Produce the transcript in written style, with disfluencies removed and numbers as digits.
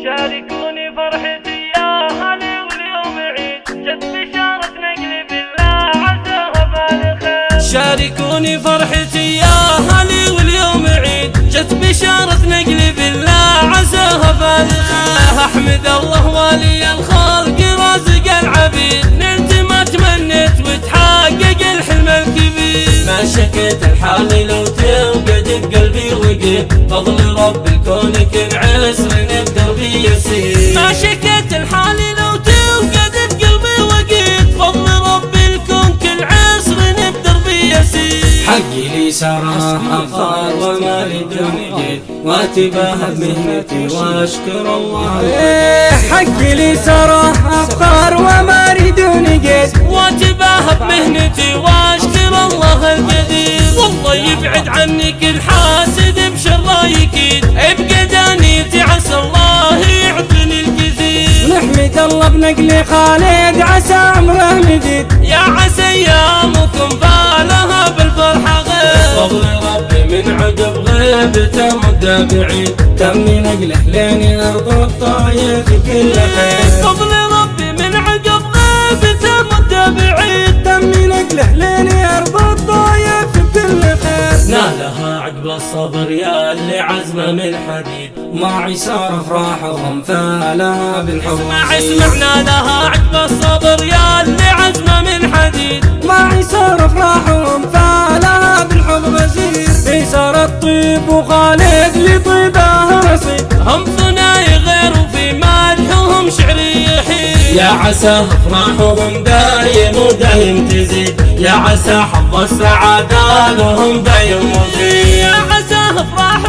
شاركوني فرحتي يا أهلي واليوم عيد، جت بشارة نقلي بالله عساها بالخير. شاركوني فرحتي يا أهلي واليوم عيد، جت بشارة نقلي بالله عساها بالخير. أحمد الله والي الخلق رازق العبيد، نلت ما تمنيت وتحقق الحلم الكبير. ما شكيت الحال لو توقد بقلبي وقيت، فضل رب الكون كل عسر بدربي يسير. ما شكيت الحال لو توقد بقلبي وقيت، فضل رب الكون كل عسر بدربي يسير. حقي لي سرى أفضل وما لدني جيت، واتباهى بمهنتي واشكر الله. حقي لي سرى أفخار وما ردوني جيت، واتباهى بمهنتي واشكر الله الجدير. والله يبعد عني كل حاسد بشره يكيد، ابقى دانيتي عسى الله يعطيني الكثير. نحمد الله بنقل خالد عسى عمره مديد، يا عسى ايامكم بالها بالفرحه غير. فضل ربي من عقب غيبته مدة بعيد، تم نقله لين ارض الطايف كل خير. فضل ربي من عقب غيبته مدة بعيد، تم نقله لين ارض الطايف كل خير. نالها عقب الصبر يا اللي عزمه من حديد، معي صار افراحهم فالها بالحب. اسمعنا لها عقب الصبر يا اللي عزمه من حديد. معي صار افراحهم فالها بالحب غزير. في صار الطيب وخالد لطيبها رصيد، هم ثناي غير وفي مدحهم شعري يحيد. يا عسى افراحهم دايم ودايم تزيد، يا عسى حظ السعادة لهم دايم مفيد. يا عسى افراحهم